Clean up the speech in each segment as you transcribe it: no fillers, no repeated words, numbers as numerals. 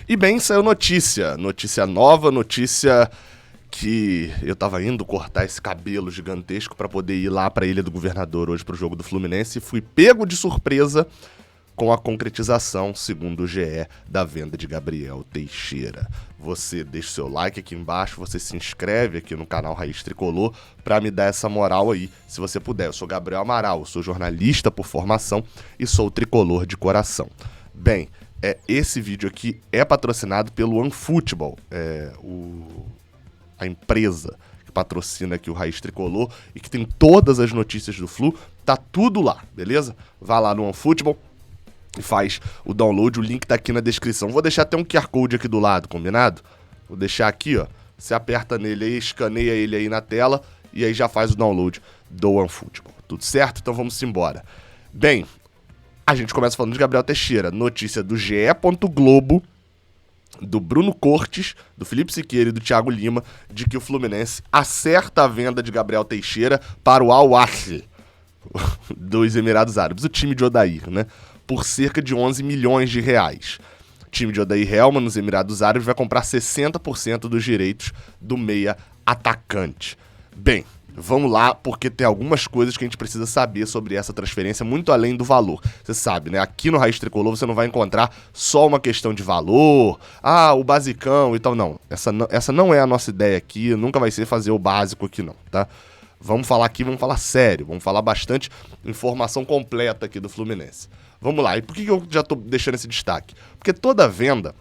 E bem, saiu notícia nova, notícia que eu tava indo cortar esse cabelo gigantesco pra poder ir lá pra Ilha do Governador hoje pro jogo do Fluminense e fui pego de surpresa com a concretização, segundo o GE, da venda de Gabriel Teixeira. Você deixa o seu like aqui embaixo, você se inscreve aqui no canal Raiz Tricolor pra me dar essa moral aí, se você puder. Eu sou Gabriel Amaral, eu sou jornalista por formação e sou tricolor de coração. Bem, esse vídeo aqui é patrocinado pelo OneFootball, a empresa que patrocina aqui o Raiz Tricolor e que tem todas as notícias do Flu, tá tudo lá, beleza? Vá lá no OneFootball e faz o download, o link tá aqui na descrição. Vou deixar até um QR Code aqui do lado, combinado? Vou deixar aqui, ó, você aperta nele aí, escaneia ele aí na tela e aí já faz o download do OneFootball. Tudo certo? Então vamos embora. Bem, a gente começa falando de Gabriel Teixeira, notícia do GE. Globo, do Bruno Cortes, do Felipe Siqueira e do Thiago Lima, de que o Fluminense acerta a venda de Gabriel Teixeira para o Al-Ahly dos Emirados Árabes, o time de Odair, né? Por cerca de 11 milhões de reais. O time de Odair Helman, nos Emirados Árabes, vai comprar 60% dos direitos do meia atacante. Bem, vamos lá, porque tem algumas coisas que a gente precisa saber sobre essa transferência, muito além do valor. Você sabe, né? Aqui no Raiz Tricolor você não vai encontrar só uma questão de valor, o basicão e tal, não. Essa não é a nossa ideia aqui, nunca vai ser fazer o básico aqui não, tá? Vamos falar aqui, vamos falar sério, vamos falar bastante informação completa aqui do Fluminense. Vamos lá, e por que eu já tô deixando esse destaque? Porque toda venda,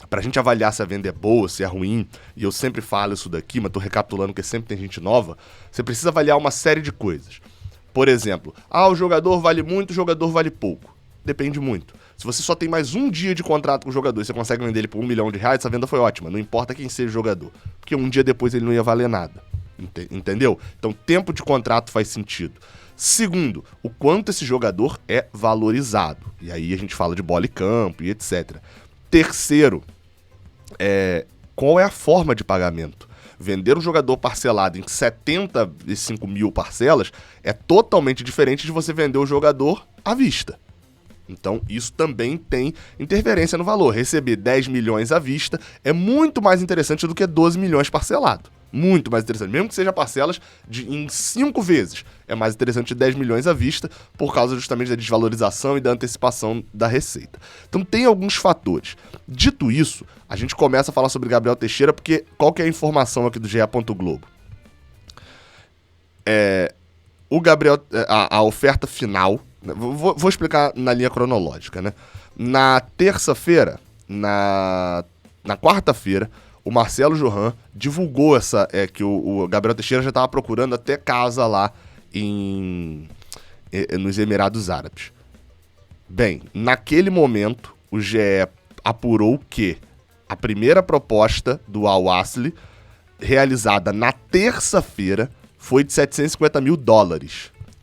pra gente avaliar se a venda é boa, se é ruim, e eu sempre falo isso daqui, mas tô recapitulando porque sempre tem gente nova, você precisa avaliar uma série de coisas. Por exemplo, o jogador vale muito, o jogador vale pouco. Depende muito. Se você só tem mais um dia de contrato com o jogador e você consegue vender ele por R$1 milhão, essa venda foi ótima, não importa quem seja o jogador, porque um dia depois ele não ia valer nada. Entendeu? Então, tempo de contrato faz sentido. Segundo, o quanto esse jogador é valorizado. E aí a gente fala de bola e campo e etc. Terceiro, qual é a forma de pagamento? Vender um jogador parcelado em 75 mil parcelas é totalmente diferente de você vender o jogador à vista. Então, isso também tem interferência no valor. Receber 10 milhões à vista é muito mais interessante do que 12 milhões parcelado. Muito mais interessante, mesmo que seja parcelas em 5 vezes. É mais interessante de 10 milhões à vista, por causa justamente da desvalorização e da antecipação da receita. Então tem alguns fatores. Dito isso, a gente começa a falar sobre Gabriel Teixeira, porque qual que é a informação aqui do GE. Globo? O Gabriel, a oferta final, vou explicar na linha cronológica, né? Na terça-feira, na quarta-feira, o Marcelo Johan divulgou que o Gabriel Teixeira já estava procurando até casa lá nos Emirados Árabes. Bem, naquele momento, o GE apurou que a primeira proposta do Al-Ahly, realizada na terça-feira, foi de $750 mil,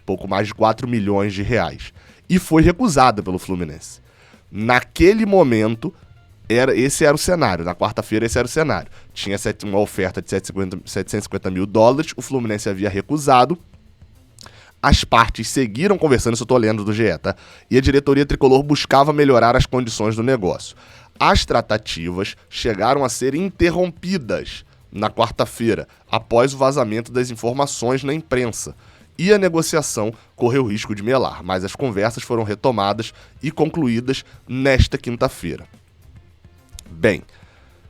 pouco mais de 4 milhões de reais, e foi recusada pelo Fluminense. Naquele momento, esse era o cenário, na quarta-feira esse era o cenário. Tinha uma oferta de $750 mil, o Fluminense havia recusado, as partes seguiram conversando, isso eu tô lendo do GE, tá? E a diretoria tricolor buscava melhorar as condições do negócio. As tratativas chegaram a ser interrompidas na quarta-feira, após o vazamento das informações na imprensa. E a negociação correu risco de melar, mas as conversas foram retomadas e concluídas nesta quinta-feira. Bem,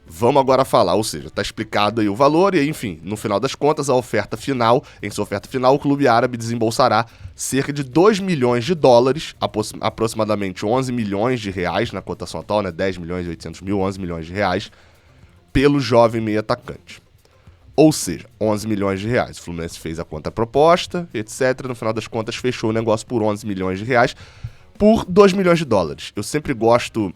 vamos agora falar, ou seja, está explicado aí o valor e, enfim, no final das contas, em sua oferta final, o clube árabe desembolsará cerca de $2 milhões, aproximadamente 11 milhões de reais na cotação atual, né, 10 milhões e 800 mil, 11 milhões de reais, pelo jovem meio atacante. Ou seja, 11 milhões de reais. O Fluminense fez a conta proposta, etc. No final das contas, fechou o negócio por 11 milhões de reais por $2 milhões. Eu sempre gosto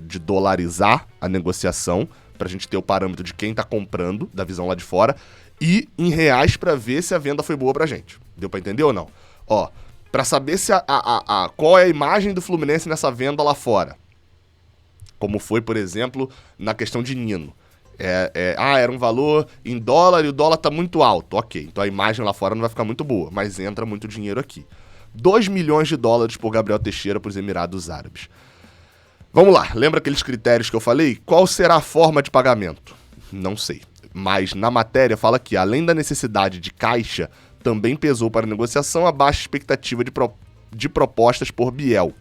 de dolarizar a negociação, pra gente ter o parâmetro de quem tá comprando, da visão lá de fora, e em reais pra ver se a venda foi boa pra gente. Deu pra entender ou não? Ó, pra saber se qual é a imagem do Fluminense nessa venda lá fora. Como foi, por exemplo, na questão de Nino. Era um valor em dólar e o dólar tá muito alto. Ok, então a imagem lá fora não vai ficar muito boa, mas entra muito dinheiro aqui. $2 milhões por Gabriel Teixeira pros Emirados Árabes. Vamos lá, lembra aqueles critérios que eu falei? Qual será a forma de pagamento? Não sei. Mas na matéria fala que, além da necessidade de caixa, também pesou para a negociação a baixa expectativa de propostas por Biel.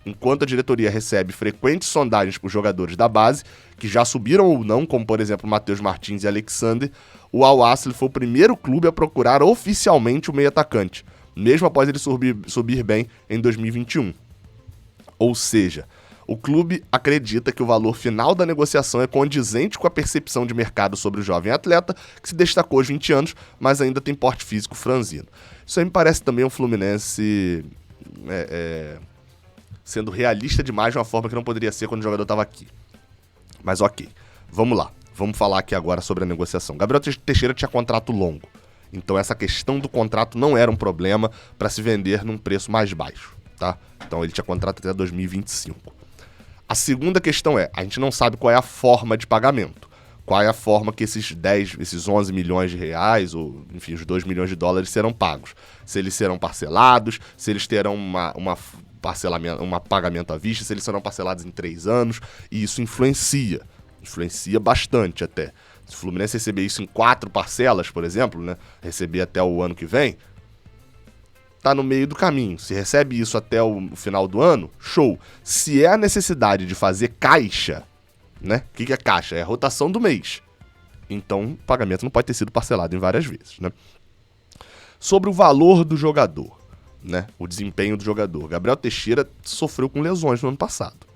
Enquanto a diretoria recebe frequentes sondagens por jogadores da base, que já subiram ou não, como por exemplo Matheus Martins e Alexander, o Al-Ahly foi o primeiro clube a procurar oficialmente o meio-atacante, mesmo após ele subir bem em 2021. Ou seja, o clube acredita que o valor final da negociação é condizente com a percepção de mercado sobre o jovem atleta, que se destacou aos 20 anos, mas ainda tem porte físico franzino. Isso aí me parece também um Fluminense sendo realista demais de uma forma que não poderia ser quando o jogador estava aqui. Mas ok, vamos lá. Vamos falar aqui agora sobre a negociação. Gabriel Teixeira tinha contrato longo, então essa questão do contrato não era um problema para se vender num preço mais baixo, tá? Então ele tinha contrato até 2025. A segunda questão é, a gente não sabe qual é a forma de pagamento. Qual é a forma que esses 11 milhões de reais, ou enfim, os 2 milhões de dólares serão pagos. Se eles serão parcelados, se eles terão um pagamento à vista, se eles serão parcelados em 3 anos, e isso influencia bastante até. Se o Fluminense receber isso em 4 parcelas, por exemplo, né, receber até o ano que vem, tá no meio do caminho. Se recebe isso até o final do ano, show. Se é a necessidade de fazer caixa, né? O que é caixa? É a rotação do mês. Então, o pagamento não pode ter sido parcelado em várias vezes, né? Sobre o valor do jogador, né? O desempenho do jogador. Gabriel Teixeira sofreu com lesões no ano passado.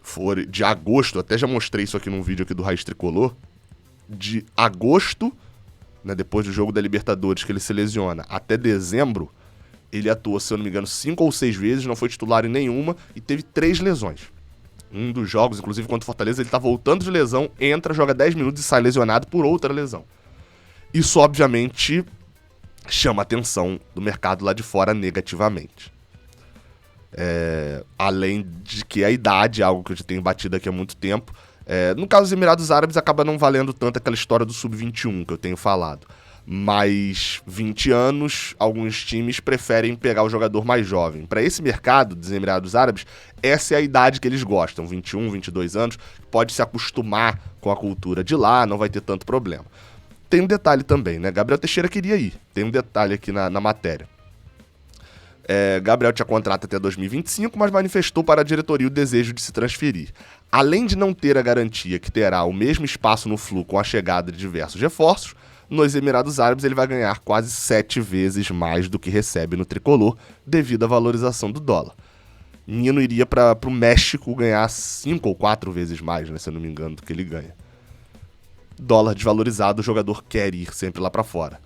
Foi de agosto, até já mostrei isso aqui num vídeo aqui do Raiz Tricolor, de agosto, né, depois do jogo da Libertadores, que ele se lesiona, até dezembro, ele atuou, se eu não me engano, 5 ou 6 vezes, não foi titular em nenhuma e teve 3 lesões. Um dos jogos, inclusive contra o Fortaleza, ele tá voltando de lesão, entra, joga 10 minutos e sai lesionado por outra lesão. Isso, obviamente, chama a atenção do mercado lá de fora negativamente. Além de que a idade é algo que eu já tenho batido aqui há muito tempo. No caso dos Emirados Árabes, acaba não valendo tanto aquela história do Sub-21 que eu tenho falado. Mas 20 anos, alguns times preferem pegar o jogador mais jovem. Para esse mercado dos Emirados Árabes, essa é a idade que eles gostam. 21, 22 anos, pode se acostumar com a cultura de lá, não vai ter tanto problema. Tem um detalhe também, né? Gabriel Teixeira queria ir. Tem um detalhe aqui na matéria. Gabriel tinha contrato até 2025, mas manifestou para a diretoria o desejo de se transferir. Além de não ter a garantia que terá o mesmo espaço no Flu com a chegada de diversos reforços, nos Emirados Árabes ele vai ganhar quase 7 vezes mais do que recebe no Tricolor, devido à valorização do dólar. Nino iria para o México ganhar 5 ou 4 vezes mais, né, se eu não me engano, do que ele ganha. Dólar desvalorizado, o jogador quer ir sempre lá para fora.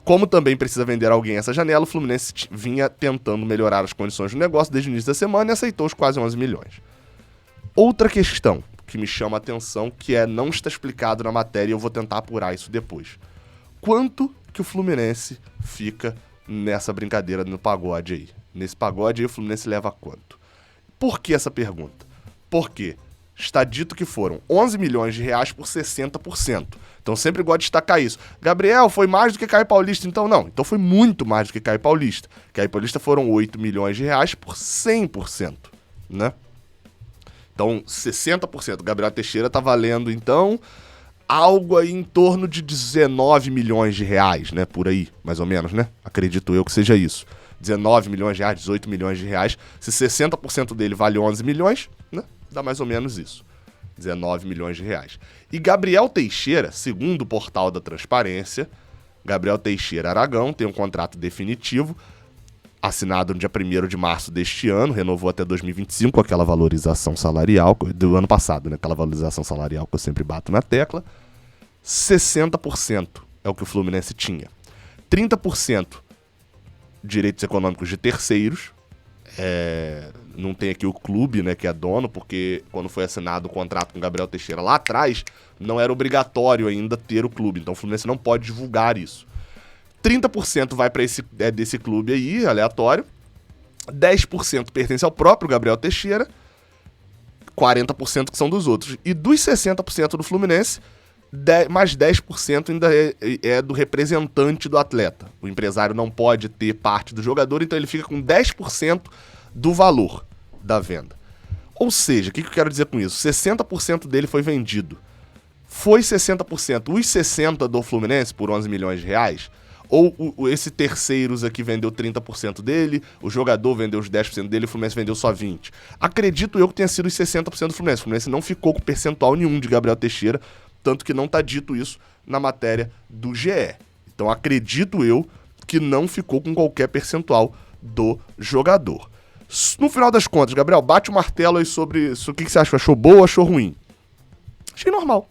Como também precisa vender alguém essa janela, o Fluminense vinha tentando melhorar as condições do negócio desde o início da semana e aceitou os quase 11 milhões. Outra questão que me chama a atenção, que não está explicado na matéria, e eu vou tentar apurar isso depois. Quanto que o Fluminense fica nessa brincadeira no pagode aí? Nesse pagode aí o Fluminense leva quanto? Por que essa pergunta? Porque está dito que foram 11 milhões de reais por 60%. Então sempre gosto de destacar isso. Gabriel, foi mais do que Caio Paulista? Então não. Então foi muito mais do que Caio Paulista. Caio Paulista foram 8 milhões de reais por 100%, né? Então 60%. Gabriel Teixeira tá valendo, então, algo aí em torno de 19 milhões de reais, né? Por aí, mais ou menos, né? Acredito eu que seja isso. 19 milhões de reais, 18 milhões de reais. Se 60% dele vale 11 milhões, né? Dá mais ou menos isso. 19 milhões de reais. E Gabriel Teixeira, segundo o portal da Transparência, Gabriel Teixeira Aragão tem um contrato definitivo, assinado no dia 1º de março deste ano, renovou até 2025 com aquela valorização salarial, do ano passado, né? Aquela valorização salarial que eu sempre bato na tecla. 60% é o que o Fluminense tinha. 30% direitos econômicos de terceiros. Não tem aqui o clube, né, que é dono, porque quando foi assinado o contrato com o Gabriel Teixeira lá atrás, não era obrigatório ainda ter o clube, então o Fluminense não pode divulgar isso. 30% vai para desse clube aí, aleatório, 10% pertence ao próprio Gabriel Teixeira, 40% que são dos outros. E dos 60% do Fluminense, mais 10% ainda é do representante do atleta. O empresário não pode ter parte do jogador, então ele fica com 10% do valor. da venda. Ou seja, o que eu quero dizer com isso? 60% dele foi vendido. Foi 60%. Os 60% do Fluminense por 11 milhões de reais? Ou esse terceiros aqui vendeu 30% dele, o jogador vendeu os 10% dele, o Fluminense vendeu só 20%. Acredito eu que tenha sido os 60% do Fluminense. O Fluminense não ficou com percentual nenhum de Gabriel Teixeira, tanto que não está dito isso na matéria do GE. Então acredito eu que não ficou com qualquer percentual do jogador. No final das contas, Gabriel, bate o martelo aí sobre o que você achou boa ou achou ruim. Achei normal.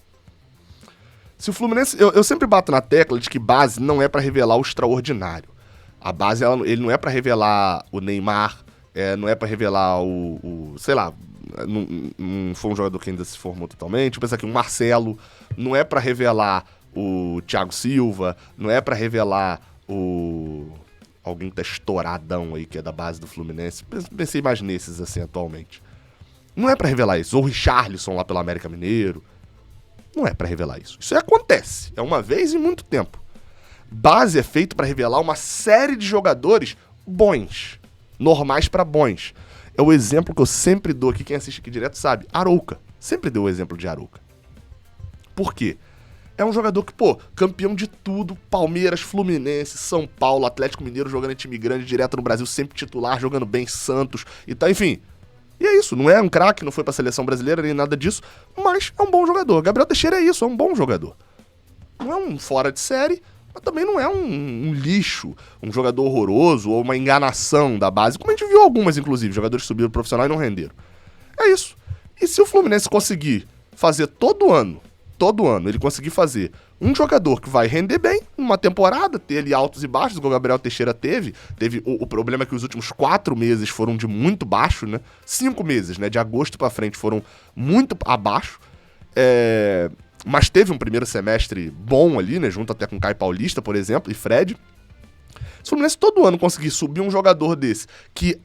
Se o Fluminense... Eu sempre bato na tecla de que base não é pra revelar o extraordinário. A base, ele não é pra revelar o Neymar, não é pra revelar sei lá, não foi um jogador que ainda se formou totalmente. Eu penso aqui, um Marcelo, não é pra revelar o Thiago Silva, não é pra revelar alguém que tá estouradão aí, que é da base do Fluminense. Pensei mais nesses, assim, atualmente. Não é pra revelar isso. Ou o Richarlison lá pelo América Mineiro. Não é pra revelar isso. Isso acontece. É uma vez em muito tempo. Base é feito pra revelar uma série de jogadores bons. Normais pra bons. É o exemplo que eu sempre dou aqui, quem assiste aqui direto sabe. Arouca. Sempre deu o exemplo de Arouca. Por quê? É um jogador que, campeão de tudo, Palmeiras, Fluminense, São Paulo, Atlético Mineiro jogando em time grande, direto no Brasil, sempre titular, jogando bem, Santos e tal, enfim. E é isso, não é um craque, não foi pra seleção brasileira nem nada disso, mas é um bom jogador. Gabriel Teixeira é isso, é um bom jogador. Não é um fora de série, mas também não é um lixo, um jogador horroroso ou uma enganação da base, como a gente viu algumas, inclusive, jogadores que subiram profissional e não renderam. É isso. E se o Fluminense conseguir fazer todo ano, ele conseguir fazer um jogador que vai render bem numa temporada, ter ali altos e baixos, igual o Gabriel Teixeira teve o problema é que os últimos 4 meses foram de muito baixo, né? 5 meses, né? De agosto pra frente foram muito abaixo, mas teve um primeiro semestre bom ali, né? Junto até com Caio Paulista, por exemplo, e Fred. Se o Fluminense todo ano conseguir subir um jogador desse, que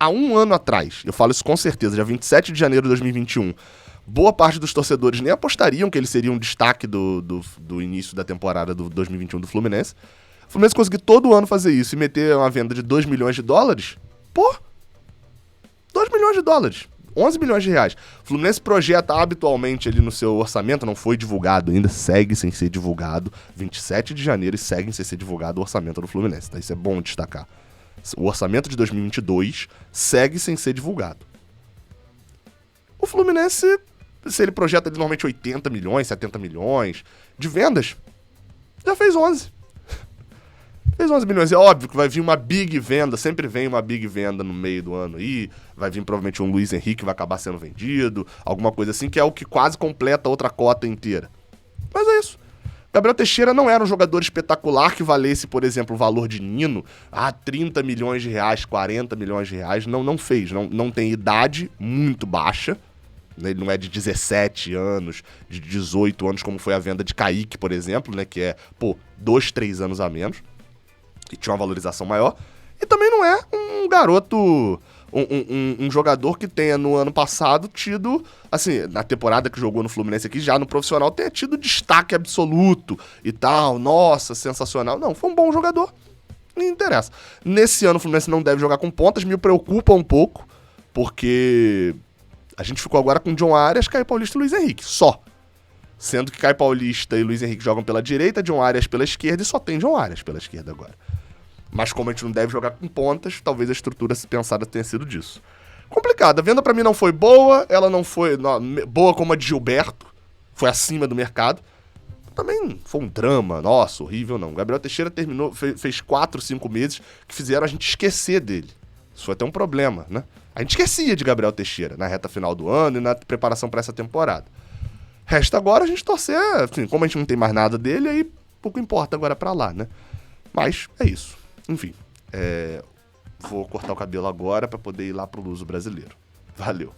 há um ano atrás, eu falo isso com certeza, dia 27 de janeiro de 2021, boa parte dos torcedores nem apostariam que ele seria um destaque do início da temporada do 2021 do Fluminense. O Fluminense conseguir todo ano fazer isso e meter uma venda de 2 milhões de dólares, 2 milhões de dólares, 11 milhões de reais. O Fluminense projeta habitualmente ali no seu orçamento, não foi divulgado ainda, segue sem ser divulgado, 27 de janeiro e segue sem ser divulgado o orçamento do Fluminense, tá? Isso é bom destacar. O orçamento de 2022 segue sem ser divulgado. O Fluminense, se ele projeta ali, normalmente 80 milhões, 70 milhões de vendas, já fez 11. Fez 11 milhões. É óbvio que vai vir uma big venda, sempre vem uma big venda no meio do ano aí, vai vir provavelmente um Luiz Henrique que vai acabar sendo vendido, alguma coisa assim, que é o que quase completa a outra cota inteira. Mas é isso. Gabriel Teixeira não era um jogador espetacular que valesse, por exemplo, o valor de Nino, 30 milhões de reais, 40 milhões de reais, não fez, não tem idade muito baixa. Ele não é de 17 anos, de 18 anos, como foi a venda de Kaique, por exemplo, né? Que é, 2, 3 anos a menos. E tinha uma valorização maior. E também não é um garoto, um jogador que tenha no ano passado tido, assim, na temporada que jogou no Fluminense aqui, já no profissional, tenha tido destaque absoluto e tal. Nossa, sensacional. Não, foi um bom jogador. Não interessa. Nesse ano o Fluminense não deve jogar com pontas, me preocupa um pouco, porque a gente ficou agora com John Arias, Caio Paulista e Luiz Henrique, só. Sendo que Caio Paulista e Luiz Henrique jogam pela direita, John Arias pela esquerda e só tem John Arias pela esquerda agora. Mas como a gente não deve jogar com pontas, talvez a estrutura pensada tenha sido disso. Complicado, a venda pra mim não foi boa, ela não foi boa como a de Gilberto, foi acima do mercado. Também foi um drama, nossa, horrível não. Gabriel Teixeira fez 4, 5 meses que fizeram a gente esquecer dele. Isso foi até um problema, né? A gente esquecia de Gabriel Teixeira na reta final do ano e na preparação para essa temporada. Resta agora a gente torcer, assim, como a gente não tem mais nada dele, aí pouco importa agora pra lá, né? Mas é isso. Enfim, vou cortar o cabelo agora pra poder ir lá pro Luso brasileiro. Valeu.